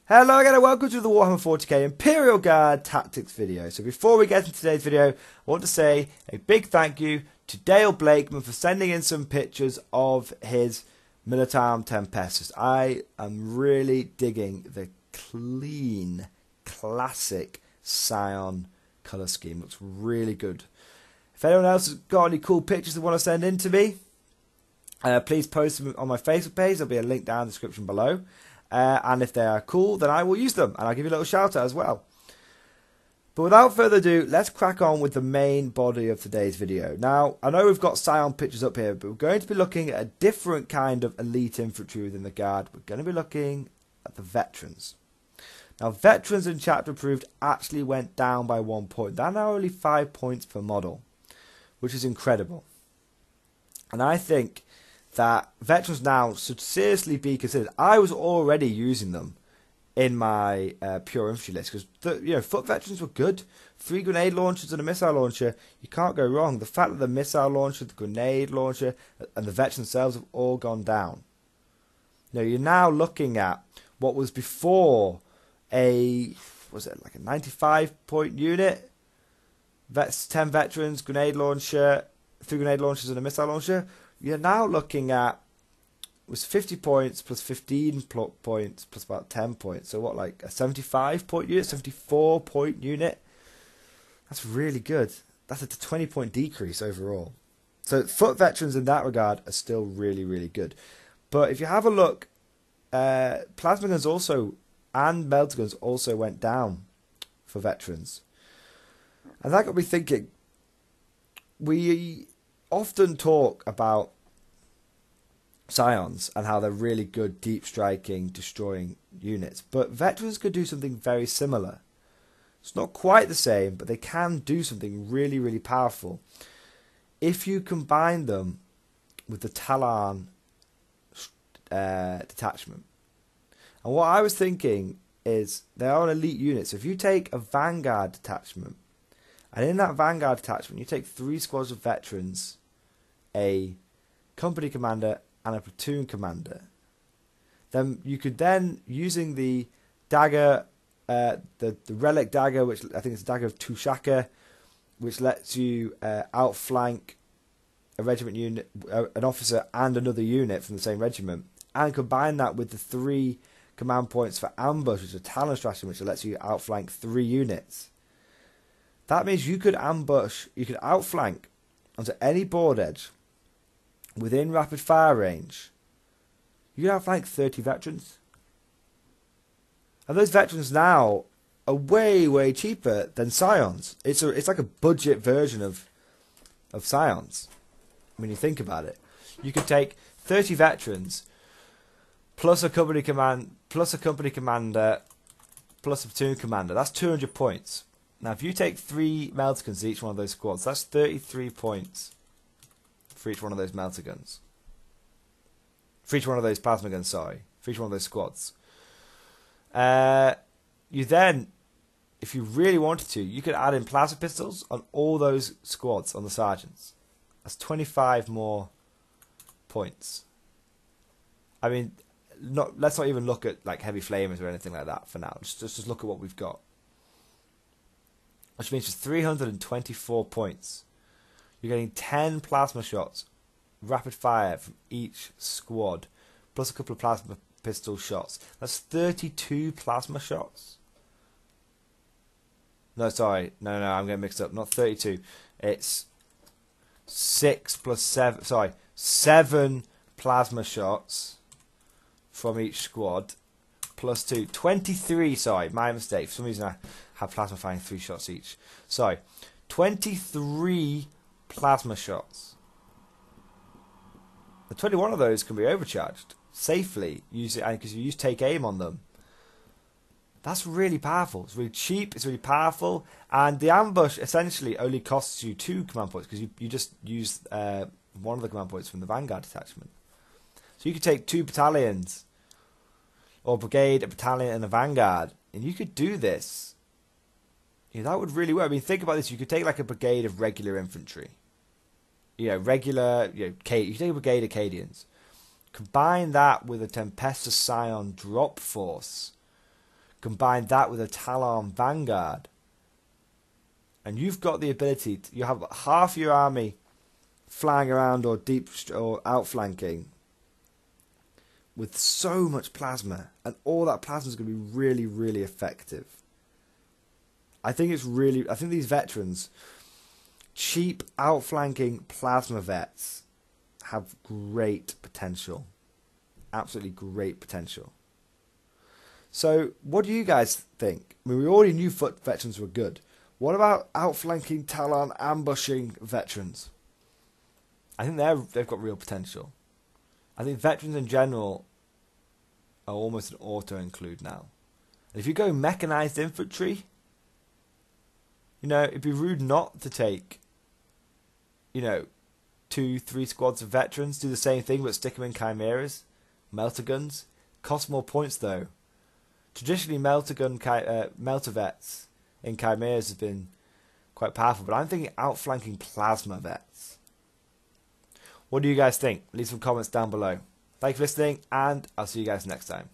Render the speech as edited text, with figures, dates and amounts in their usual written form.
Hello again and welcome to the Warhammer 40K Imperial Guard Tactics video. So before we get into today's video, I want to say a big thank you to Dale Blakeman for sending in some pictures of his Militarm Tempestus. I am really digging the clean, classic Scion colour scheme. Looks really good. If anyone else has got any cool pictures they want to send in to me, please post them on my Facebook page. There'll be a link down in the description below. And if they are cool, then I will use them. And I'll give you a little shout out as well. But without further ado, let's crack on with the main body of today's video. Now, I know we've got Scion pictures up here, but we're going to be looking at a different kind of elite infantry within the Guard. We're going to be looking at the veterans. Now, veterans in Chapter Approved actually went down by 1 point. They're now only 5 points per model, which is incredible. And I think that veterans now should seriously be considered. I was already using them in my pure infantry list because foot veterans were good. 3 grenade launchers and a missile launcher, you can't go wrong. The fact that the missile launcher, the grenade launcher, and the veterans themselves have all gone down. You're now looking at what was before a 95 point unit. 10 veterans, grenade launcher, 3 grenade launchers and a missile launcher. You're now looking at was 50 points plus 15 points plus about 10 points. So what, like a 75 point unit, 74 point unit? That's really good. That's a 20 point decrease overall. So foot veterans in that regard are still really, really good. But if you have a look, plasma guns also and melter guns also went down for veterans. And that got me thinking, we often talk about Scions and how they're really good deep striking, destroying units, but veterans could do something very similar. It's not quite the same, but they can do something really, really powerful if you combine them with the Talon detachment. And what I was thinking is they are an elite unit, so if you take a Vanguard detachment, and in that Vanguard detachment you take 3 squads of veterans, a company commander and a platoon commander, then you could then, using the dagger, the relic dagger, which I think is the dagger of Tushaka, which lets you outflank a regiment unit, an officer and another unit from the same regiment, and combine that with the 3 command points for ambush, which is a talent strategy, which lets you outflank 3 units. That means you could ambush, you could outflank onto any board edge within rapid fire range. You can outflank 30 veterans. And those veterans now are way, way cheaper than Scions. It's like a budget version of Scions when you think about it. You could take 30 veterans plus a company commander plus a platoon commander. That's 200 points. Now, if you take 3 melter guns each one of those squads, that's 33 points for each one of those melter guns. For each one of those plasma guns, sorry. For each one of those squads. You then, if you really wanted to, you could add in plasma pistols on all those squads on the sergeants. That's 25 more points. I mean, let's not even look at like heavy flamers or anything like that for now. Just look at what we've got. Which means it's 324 points. You're getting 10 plasma shots, rapid fire from each squad, plus a couple of plasma pistol shots. That's 32 plasma shots. No, sorry. No, I'm getting mixed up. Not 32. It's 6 plus 7. Sorry, 7 plasma shots from each squad, plus 2. 23, sorry, my mistake. For some reason I have plasma firing 3 shots each. Sorry, 23 plasma shots. The 21 of those can be overcharged safely because you use take aim on them. That's really powerful. It's really cheap, it's really powerful, and the ambush essentially only costs you 2 command points because you just use one of the command points from the Vanguard detachment. So you could take 2 battalions, or a brigade, a battalion, and a Vanguard, and you could do this. That would really work. I mean, think about this. You could take like a brigade of regular infantry. You take a brigade of Acadians. Combine that with a Tempestus Scion drop force Combine that with a Talon Vanguard, and you've got the ability to, you have half your army flying around or deep or outflanking with so much plasma, and all that plasma is going to be really, really effective. I think these veterans, cheap outflanking plasma vets, have great potential. Absolutely great potential. So, what do you guys think? I mean, we already knew foot veterans were good. What about outflanking Talon ambushing veterans? I think they've got real potential. I think veterans in general are almost an auto-include now. And if you go mechanized infantry, you know, it'd be rude not to take, you know, 2-3 squads of veterans, do the same thing but stick them in chimeras, melter guns. Cost more points though. Traditionally, melter vets in chimeras have been quite powerful, but I'm thinking outflanking plasma vets. What do you guys think? Leave some comments down below. Thank you for listening, and I'll see you guys next time.